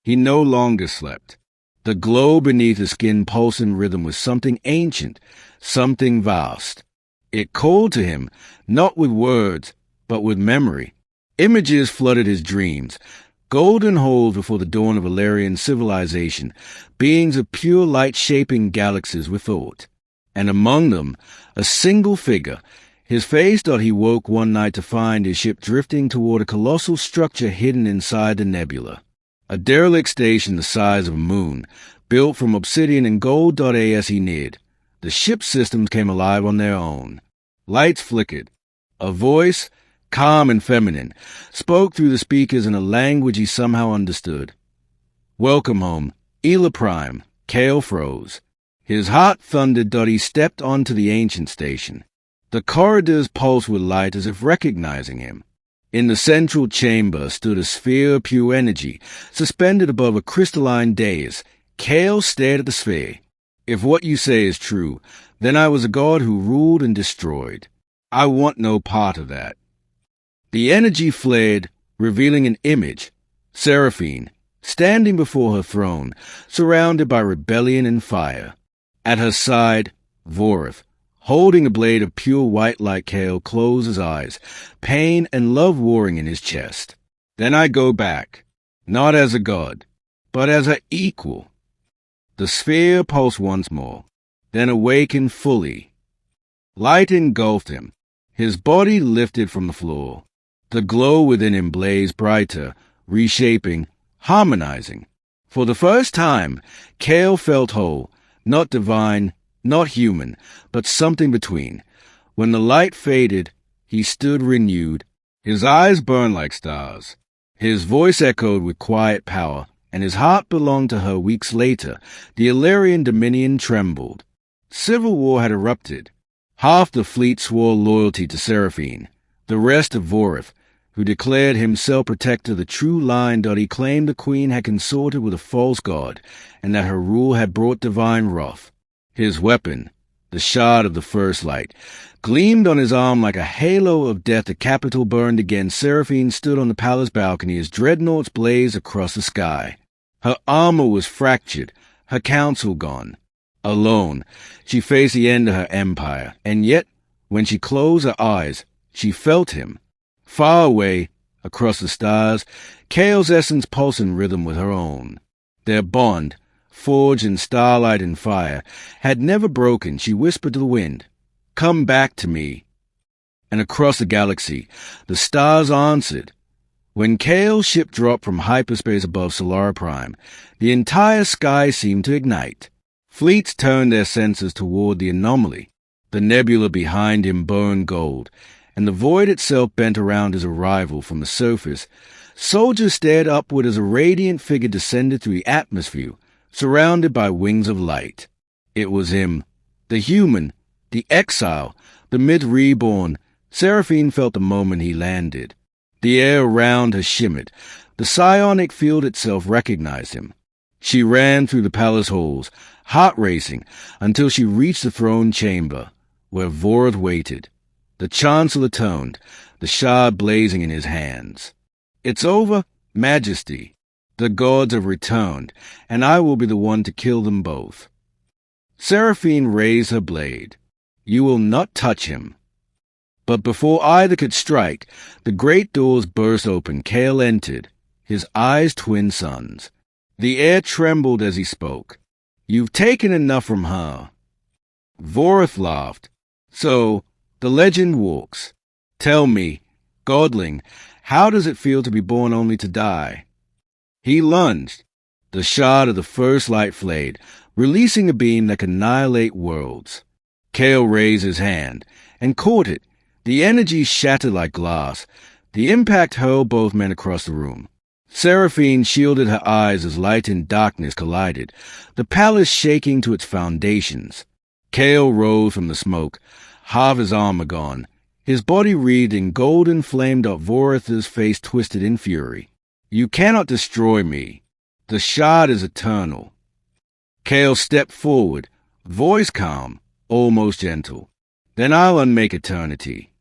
He no longer slept. The glow beneath his skin pulsed in rhythm with something ancient, something vast. It called to him, not with words, but with memory. Images flooded his dreams, golden halls before the dawn of Valerian civilization, beings of pure light shaping galaxies with thought. And among them, a single figure. His face he woke one night to find his ship drifting toward a colossal structure hidden inside the nebula. A derelict station the size of a moon, built from obsidian and gold. As he neared, the ship's systems came alive on their own. Lights flickered. A voice, calm and feminine, spoke through the speakers in a language he somehow understood. "Welcome home, Ela Prime." Kael froze. His heart thundered. He stepped onto the ancient station. The corridors pulsed with light as if recognizing him. In the central chamber stood a sphere of pure energy, suspended above a crystalline dais. Kael stared at the sphere. "If what you say is true, then I was a god who ruled and destroyed. I want no part of that." The energy flared, revealing an image, Seraphine, standing before her throne, surrounded by rebellion and fire. At her side, Vorith, holding a blade of pure white light. Kael closed his eyes, pain and love warring in his chest. "Then I go back, not as a god, but as an equal." The sphere pulsed once more, then awakened fully. Light engulfed him. His body lifted from the floor. The glow within him blazed brighter, reshaping, harmonizing. For the first time, Kael felt whole, not divine, not human, but something between. When the light faded, he stood renewed. His eyes burned like stars. His voice echoed with quiet power, and his heart belonged to her. Weeks later, the Illyrian dominion trembled. Civil war had erupted. Half the fleet swore loyalty to Seraphine, the rest to Vorith, who declared himself protector of the true line. He claimed the queen had consorted with a false god, and that her rule had brought divine wrath. His weapon, the shard of the first light, gleamed on his arm like a halo of death. The capital burned again. Seraphine stood on the palace balcony as dreadnoughts blazed across the sky. Her armor was fractured, her council gone. Alone, she faced the end of her empire, and yet, when she closed her eyes, she felt him. Far away, across the stars, Kael's essence pulsed in rhythm with her own. Their bond, forged in starlight and fire, had never broken. She whispered to the wind, "Come back to me." And across the galaxy, the stars answered. When Kael's ship dropped from hyperspace above Solara Prime, the entire sky seemed to ignite. Fleets turned their senses toward the anomaly. The nebula behind him burned gold, and the void itself bent around his arrival from the surface. Soldiers stared upward as a radiant figure descended through the atmosphere, surrounded by wings of light. It was him, the human, the exile, the myth-reborn. Seraphine felt the moment he landed. The air around her shimmered. The psionic field itself recognized him. She ran through the palace halls, heart racing, until she reached the throne chamber, where Vorith waited. The chancellor turned, the shard blazing in his hands. "It's over, Majesty. The gods have returned, and I will be the one to kill them both." Seraphine raised her blade. "You will not touch him." But before either could strike, the great doors burst open. Kael entered, his eyes twin suns. The air trembled as he spoke. "You've taken enough from her." Vorith laughed. "So, the legend walks. Tell me, godling, how does it feel to be born only to die?" He lunged. The shard of the first light flayed, releasing a beam that could annihilate worlds. Kael raised his hand and caught it. The energy shattered like glass. The impact hurled both men across the room. Seraphine shielded her eyes as light and darkness collided, the palace shaking to its foundations. Kael rose from the smoke, half his armor gone, his body wreathed in golden flame. Vorith's face twisted in fury. "You cannot destroy me. The shard is eternal." Kael stepped forward, voice calm, almost gentle. "Then I'll unmake eternity."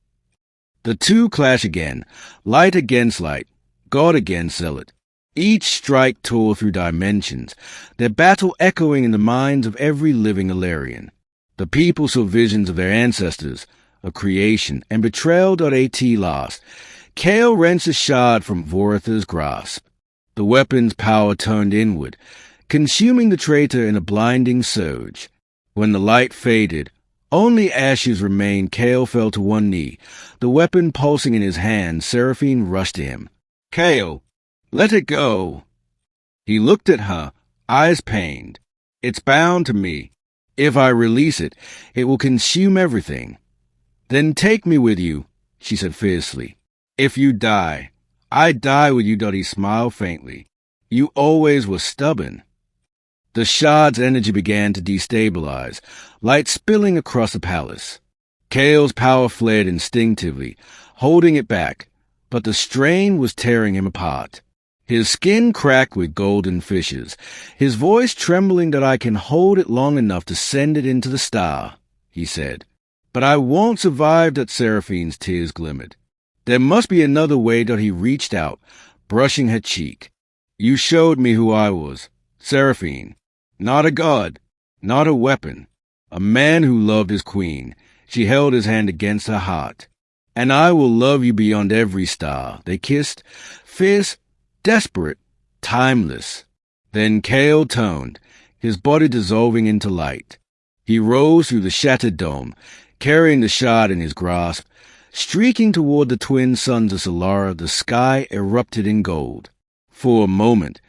The two clash again, light against light, God against zealot. Each strike tore through dimensions, their battle echoing in the minds of every living Illyrian. The people saw visions of their ancestors, of creation, and betrayal at last. Kael wrenched a shard from Voritha's grasp. The weapon's power turned inward, consuming the traitor in a blinding surge. When the light faded, only ashes remained. Kael fell to one knee. The weapon pulsing in his hand, Seraphine rushed to him. "Kael, let it go." He looked at her, eyes pained. "It's bound to me. If I release it, it will consume everything." "Then take me with you," she said fiercely. "If you die, I die with you." He smiled faintly. "You always were stubborn." The shard's energy began to destabilize, light spilling across the palace. Kael's power flared instinctively, holding it back, but the strain was tearing him apart. His skin cracked with golden fissures, his voice trembling. "That I can hold it long enough to send it into the star," he said. "But I won't survive." Seraphine's tears glimmered. "There must be another way." He reached out, brushing her cheek. "You showed me who I was, Seraphine. Not a god, not a weapon. A man who loved his queen." She held his hand against her heart. "And I will love you beyond every star." They kissed, fierce, desperate, timeless. Then Kael turned, his body dissolving into light. He rose through the shattered dome, carrying the shard in his grasp. Streaking toward the twin suns of Solara, the sky erupted in gold. For a moment,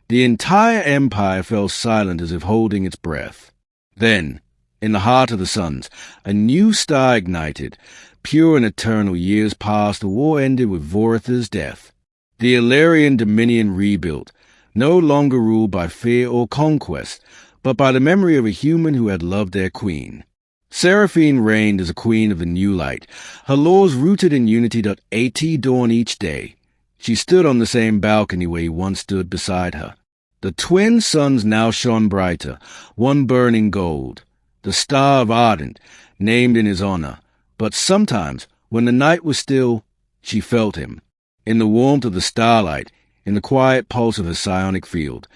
the entire empire fell silent as if holding its breath. Then, in the heart of the suns, a new star ignited. Pure and eternal. Years passed. The war ended with Voritha's death. The Illyrian dominion rebuilt, no longer ruled by fear or conquest, but by the memory of a human who had loved their queen. Seraphine reigned as a queen of the new light, her laws rooted in unity. Dawn each day. She stood on the same balcony where he once stood beside her. The twin suns now shone brighter, one burning gold, the star of Ardent, named in his honor. But sometimes, when the night was still, she felt him, in the warmth of the starlight, in the quiet pulse of her psionic field.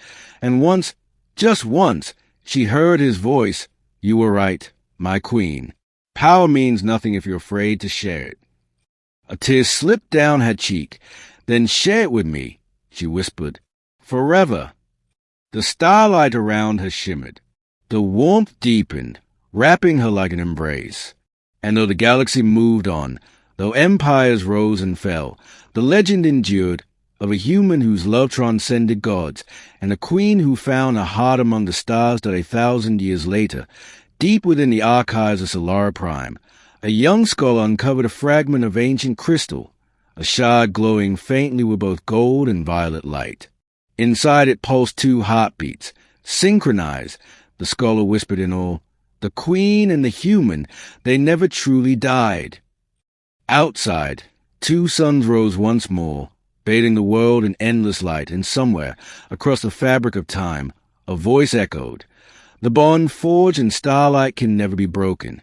And once, just once, she heard his voice. "You were right, my queen. Power means nothing if you're afraid to share it." A tear slipped down her cheek. "Then share it with me," she whispered. "Forever." The starlight around her shimmered. The warmth deepened, wrapping her like an embrace. And though the galaxy moved on, though empires rose and fell, the legend endured of a human whose love transcended gods, and a queen who found her heart among the stars. 1,000 years later, deep within the archives of Solara Prime, a young scholar uncovered a fragment of ancient crystal, a shard glowing faintly with both gold and violet light. Inside it pulsed 2 heartbeats, synchronized. The scholar whispered in awe, "The queen and the human, they never truly died." Outside, 2 suns rose once more, bathing the world in endless light, and somewhere, across the fabric of time, a voice echoed, "The bond forged in starlight can never be broken.